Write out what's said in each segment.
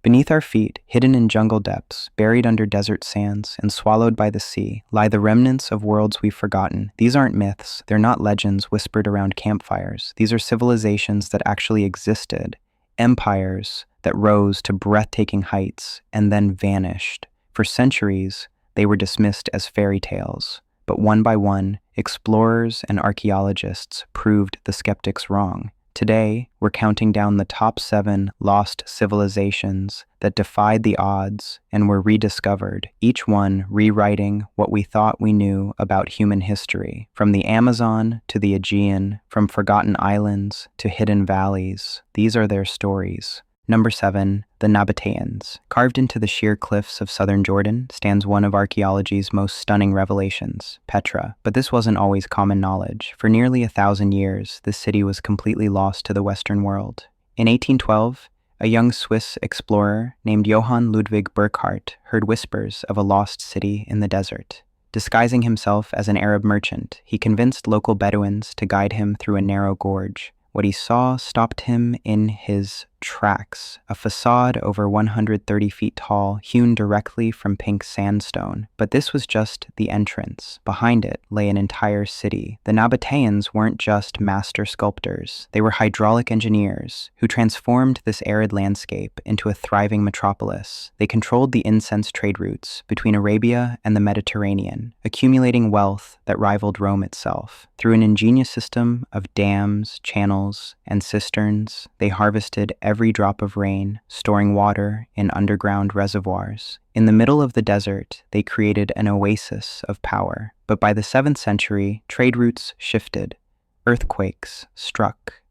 Beneath our feet, hidden in jungle depths, buried under desert sands, and swallowed by the sea, lie the remnants of worlds we've forgotten. These aren't myths, they're not legends whispered around campfires. These are civilizations that actually existed, empires that rose to breathtaking heights and then vanished. For centuries, they were dismissed as fairy tales. But one by one, explorers and archaeologists proved the skeptics wrong. Today, we're counting down the top 7 lost civilizations that defied the odds and were rediscovered, each one rewriting what we thought we knew about human history. From the Amazon to the Aegean, from forgotten islands to hidden valleys, these are their stories. Number 7, the Nabateans. Carved into the sheer cliffs of southern Jordan stands one of archaeology's most stunning revelations, Petra. But this wasn't always common knowledge. For nearly 1,000 years, this city was completely lost to the Western world. In 1812, a young Swiss explorer named Johann Ludwig Burckhardt heard whispers of a lost city in the desert. Disguising himself as an Arab merchant, he convinced local Bedouins to guide him through a narrow gorge. What he saw stopped him in his tracks, a facade over 130 feet tall, hewn directly from pink sandstone. But this was just the entrance. Behind it lay an entire city. The Nabateans weren't just master sculptors. They were hydraulic engineers who transformed this arid landscape into a thriving metropolis. They controlled the incense trade routes between Arabia and the Mediterranean, accumulating wealth that rivaled Rome itself. Through an ingenious system of dams, channels, and cisterns, they harvested every drop of rain, storing water in underground reservoirs. In the middle of the desert, they created an oasis of power. But by the 7th century, trade routes shifted. Earthquakes struck.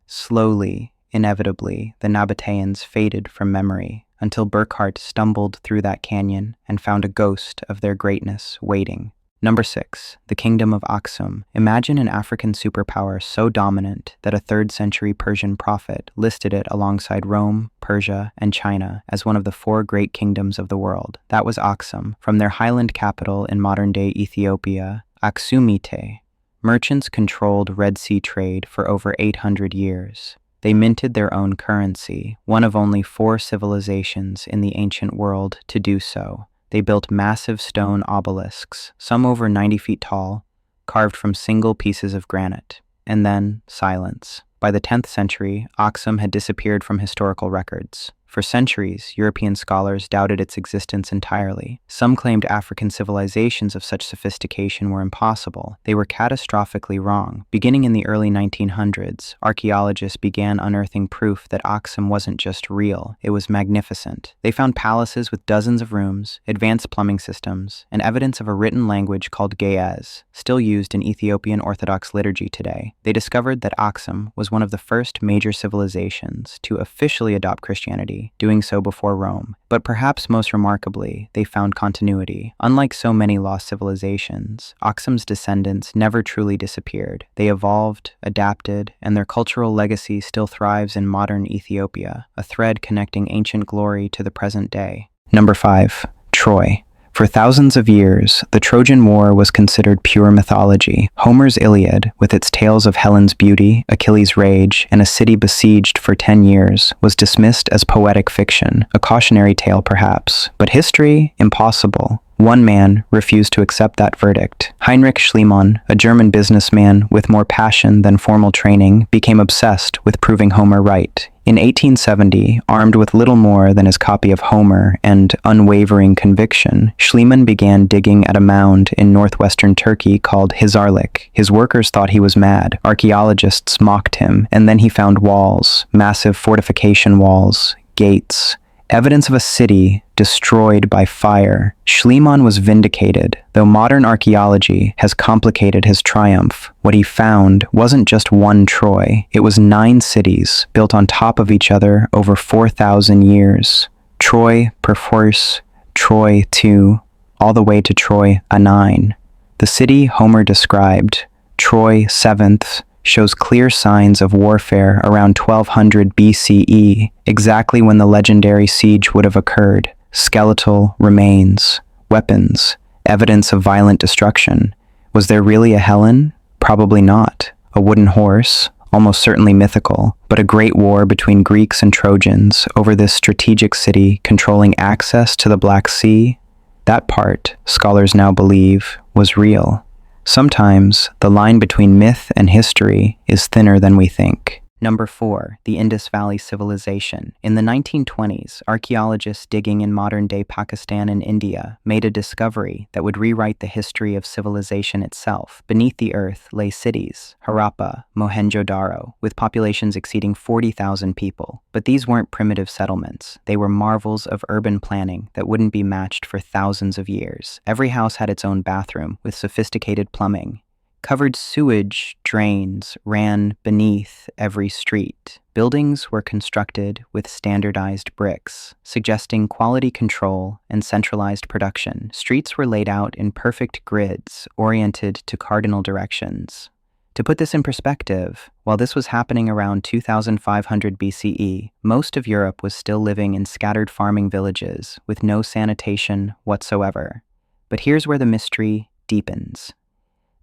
Slowly, inevitably, the Nabateans faded from memory until Burckhardt stumbled through that canyon and found a ghost of their greatness waiting. Number 6, the Kingdom of Aksum. Imagine an African superpower so dominant that a 3rd century Persian prophet listed it alongside Rome, Persia, and China as one of the 4 great kingdoms of the world. That was Aksum. From their highland capital in modern-day Ethiopia, Aksumite, merchants controlled Red Sea trade for over 800 years. They minted their own currency, one of only 4 civilizations in the ancient world to do so. They built massive stone obelisks, some over 90 feet tall, carved from single pieces of granite. And then, silence. By the 10th century, Aksum had disappeared from historical records. For centuries, European scholars doubted its existence entirely. Some claimed African civilizations of such sophistication were impossible. They were catastrophically wrong. Beginning in the early 1900s, archaeologists began unearthing proof that Aksum wasn't just real, it was magnificent. They found palaces with dozens of rooms, advanced plumbing systems, and evidence of a written language called Ge'ez, still used in Ethiopian Orthodox liturgy today. They discovered that Aksum was one of the first major civilizations to officially adopt Christianity, doing so before Rome. But perhaps most remarkably, they found continuity. Unlike so many lost civilizations, Aksum's descendants never truly disappeared. They evolved, adapted, and their cultural legacy still thrives in modern Ethiopia, a thread connecting ancient glory to the present day. Number 5, Troy. For thousands of years, the Trojan War was considered pure mythology. Homer's Iliad, with its tales of Helen's beauty, Achilles' rage, and a city besieged for 10 years, was dismissed as poetic fiction, a cautionary tale perhaps. But history? Impossible. One man refused to accept that verdict. Heinrich Schliemann, a German businessman with more passion than formal training, became obsessed with proving Homer right. In 1870, armed with little more than his copy of Homer and unwavering conviction, Schliemann began digging at a mound in northwestern Turkey called Hizarlik. His workers thought he was mad. Archaeologists mocked him, and then he found walls, massive fortification walls, gates, evidence of a city destroyed by fire. Schliemann was vindicated, though modern archaeology has complicated his triumph. What he found wasn't just one Troy, it was 9 cities built on top of each other over 4,000 years. Troy Perforce, Troy II, all the way to Troy A9. The city Homer described, Troy 7th, shows clear signs of warfare around 1200 BCE, exactly when the legendary siege would have occurred. Skeletal remains, weapons, evidence of violent destruction. Was there really a Helen? Probably not. A wooden horse, almost certainly mythical, but a great war between Greeks and Trojans over this strategic city controlling access to the Black Sea, that part, scholars now believe, was real. Sometimes, the line between myth and history is thinner than we think. Number 4. The Indus Valley Civilization. In the 1920s, archaeologists digging in modern-day Pakistan and India made a discovery that would rewrite the history of civilization itself. Beneath the earth lay cities, Harappa, Mohenjo-daro, with populations exceeding 40,000 people. But these weren't primitive settlements. They were marvels of urban planning that wouldn't be matched for thousands of years. Every house had its own bathroom, with sophisticated plumbing. Covered sewage drains ran beneath every street. Buildings were constructed with standardized bricks, suggesting quality control and centralized production. Streets were laid out in perfect grids, oriented to cardinal directions. To put this in perspective, while this was happening around 2500 BCE, most of Europe was still living in scattered farming villages with no sanitation whatsoever. But here's where the mystery deepens.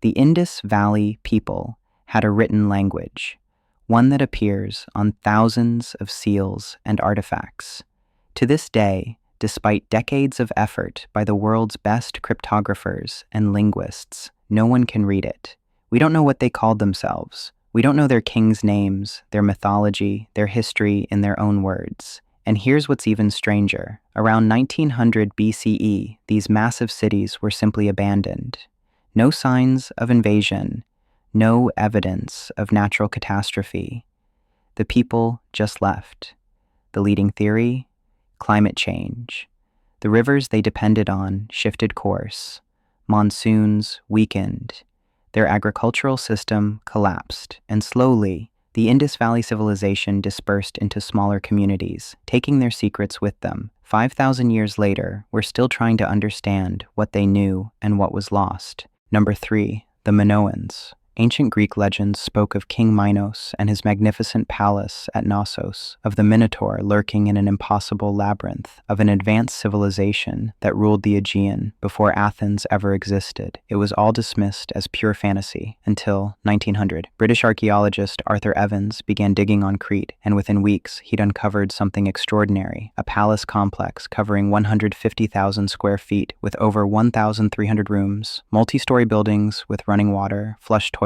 The Indus Valley people had a written language, one that appears on thousands of seals and artifacts. To this day, despite decades of effort by the world's best cryptographers and linguists, no one can read it. We don't know what they called themselves. We don't know their kings' names, their mythology, their history in their own words. And here's what's even stranger. Around 1900 BCE, these massive cities were simply abandoned. No signs of invasion, no evidence of natural catastrophe. The people just left. The leading theory? Climate change. The rivers they depended on shifted course. Monsoons weakened. Their agricultural system collapsed, and slowly, the Indus Valley civilization dispersed into smaller communities, taking their secrets with them. 5,000 years later, we're still trying to understand what they knew and what was lost. Number 3. The Minoans. Ancient Greek legends spoke of King Minos and his magnificent palace at Knossos, of the Minotaur lurking in an impossible labyrinth, of an advanced civilization that ruled the Aegean before Athens ever existed. It was all dismissed as pure fantasy until 1900. British archaeologist Arthur Evans began digging on Crete, and within weeks he'd uncovered something extraordinary, a palace complex covering 150,000 square feet with over 1,300 rooms, multi-story buildings with running water, flush toilets,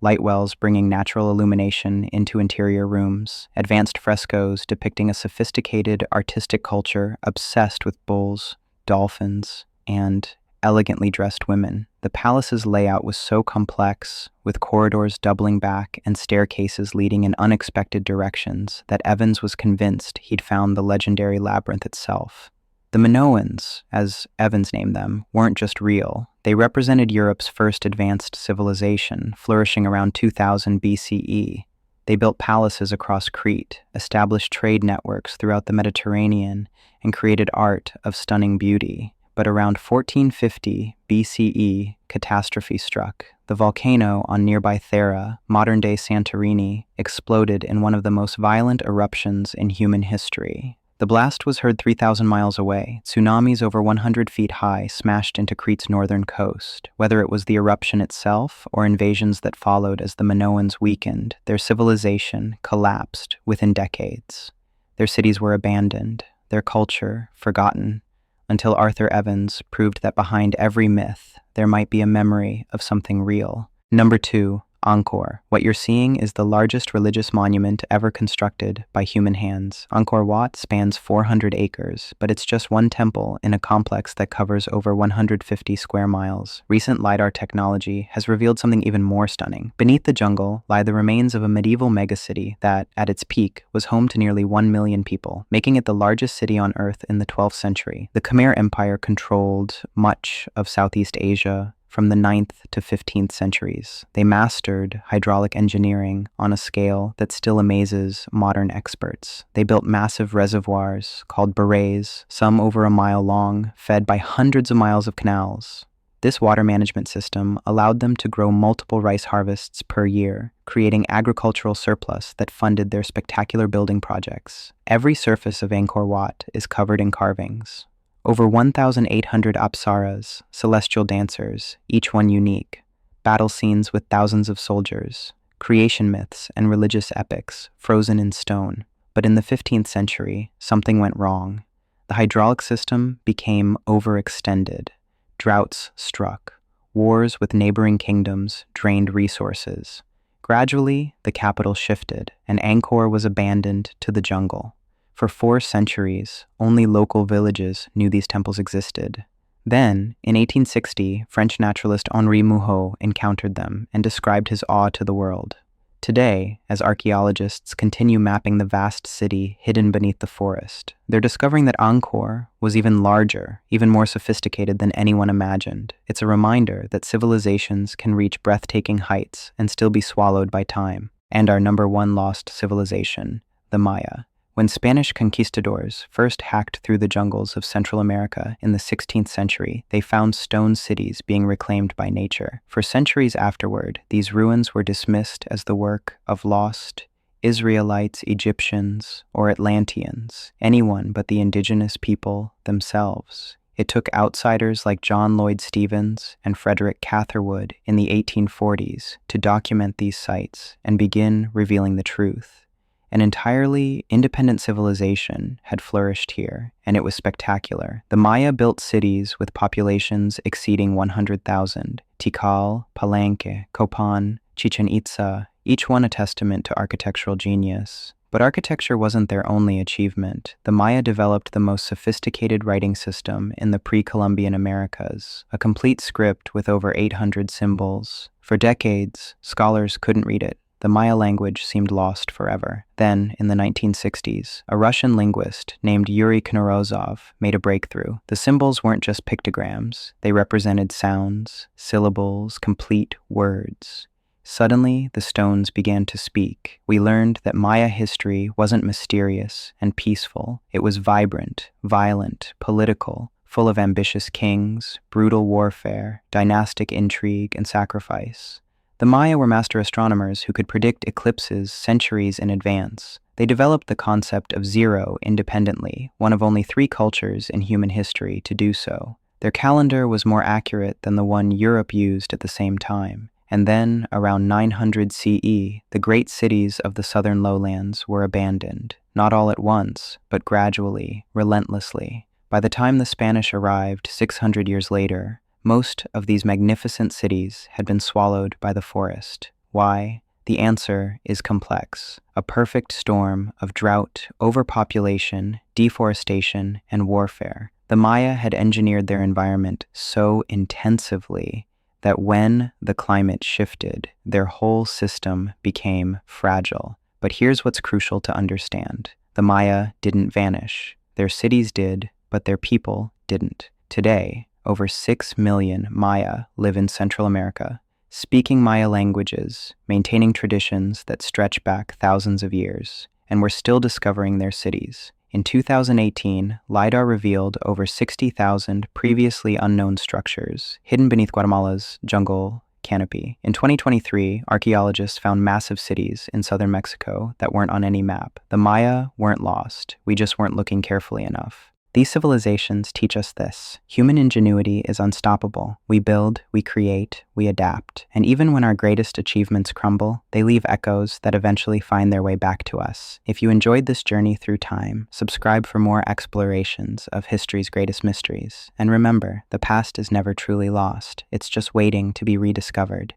light wells bringing natural illumination into interior rooms, advanced frescoes depicting a sophisticated artistic culture obsessed with bulls, dolphins, and elegantly dressed women. The palace's layout was so complex, with corridors doubling back and staircases leading in unexpected directions, that Evans was convinced he'd found the legendary labyrinth itself. The Minoans, as Evans named them, weren't just real. They represented Europe's first advanced civilization, flourishing around 2000 BCE. They built palaces across Crete, established trade networks throughout the Mediterranean, and created art of stunning beauty. But around 1450 BCE, catastrophe struck. The volcano on nearby Thera, modern-day Santorini, exploded in one of the most violent eruptions in human history. The blast was heard 3,000 miles away. Tsunamis over 100 feet high smashed into Crete's northern coast. Whether it was the eruption itself or invasions that followed as the Minoans weakened, their civilization collapsed within decades. Their cities were abandoned, their culture forgotten, until Arthur Evans proved that behind every myth, there might be a memory of something real. Number 2. Angkor. What you're seeing is the largest religious monument ever constructed by human hands. Angkor Wat spans 400 acres, but it's just one temple in a complex that covers over 150 square miles. Recent LiDAR technology has revealed something even more stunning. Beneath the jungle lie the remains of a medieval megacity that, at its peak, was home to nearly 1 million people, making it the largest city on Earth in the 12th century. The Khmer Empire controlled much of Southeast Asia, from the 9th to 15th centuries. They mastered hydraulic engineering on a scale that still amazes modern experts. They built massive reservoirs called barrays, some over a mile long, fed by hundreds of miles of canals. This water management system allowed them to grow multiple rice harvests per year, creating agricultural surplus that funded their spectacular building projects. Every surface of Angkor Wat is covered in carvings. Over 1,800 apsaras, celestial dancers, each one unique. Battle scenes with thousands of soldiers. creation myths, and religious epics frozen in stone. But in the 15th century, something went wrong. The hydraulic system became overextended. Droughts struck. Wars with neighboring kingdoms drained resources. Gradually, the capital shifted, and Angkor was abandoned to the jungle. For 4 centuries, only local villages knew these temples existed. Then, in 1860, French naturalist Henri Mouhot encountered them and described his awe to the world. Today, as archaeologists continue mapping the vast city hidden beneath the forest, they're discovering that Angkor was even larger, even more sophisticated than anyone imagined. It's a reminder that civilizations can reach breathtaking heights and still be swallowed by time. And our number 1 lost civilization, the Maya. When Spanish conquistadors first hacked through the jungles of Central America in the 16th century, they found stone cities being reclaimed by nature. For centuries afterward, these ruins were dismissed as the work of lost Israelites, Egyptians, or Atlanteans, anyone but the indigenous people themselves. It took outsiders like John Lloyd Stevens and Frederick Catherwood in the 1840s to document these sites and begin revealing the truth. An entirely independent civilization had flourished here, and it was spectacular. The Maya built cities with populations exceeding 100,000. Tikal, Palenque, Copan, Chichen Itza, each one a testament to architectural genius. But architecture wasn't their only achievement. The Maya developed the most sophisticated writing system in the pre-Columbian Americas, a complete script with over 800 symbols. For decades, scholars couldn't read it. The Maya language seemed lost forever. Then, in the 1960s, a Russian linguist named Yuri Knorozov made a breakthrough. The symbols weren't just pictograms. They represented sounds, syllables, complete words. Suddenly, the stones began to speak. We learned that Maya history wasn't mysterious and peaceful. It was vibrant, violent, political, full of ambitious kings, brutal warfare, dynastic intrigue, and sacrifice. The Maya were master astronomers who could predict eclipses centuries in advance. They developed the concept of zero independently, one of only 3 cultures in human history to do so. Their calendar was more accurate than the one Europe used at the same time. And then, around 900 CE, the great cities of the southern lowlands were abandoned, not all at once, but gradually, relentlessly. By the time the Spanish arrived 600 years later, most of these magnificent cities had been swallowed by the forest. Why? The answer is complex. A perfect storm of drought, overpopulation, deforestation, and warfare. The Maya had engineered their environment so intensively that when the climate shifted, their whole system became fragile. But here's what's crucial to understand. The Maya didn't vanish. Their cities did, but their people didn't. Today, over 6 million Maya live in Central America, speaking Maya languages, maintaining traditions that stretch back thousands of years, and we're still discovering their cities. In 2018, LiDAR revealed over 60,000 previously unknown structures hidden beneath Guatemala's jungle canopy. In 2023, archaeologists found massive cities in southern Mexico that weren't on any map. The Maya weren't lost, we just weren't looking carefully enough. These civilizations teach us this. Human ingenuity is unstoppable. We build, we create, we adapt. And even when our greatest achievements crumble, they leave echoes that eventually find their way back to us. If you enjoyed this journey through time, subscribe for more explorations of history's greatest mysteries. And remember, the past is never truly lost. It's just waiting to be rediscovered.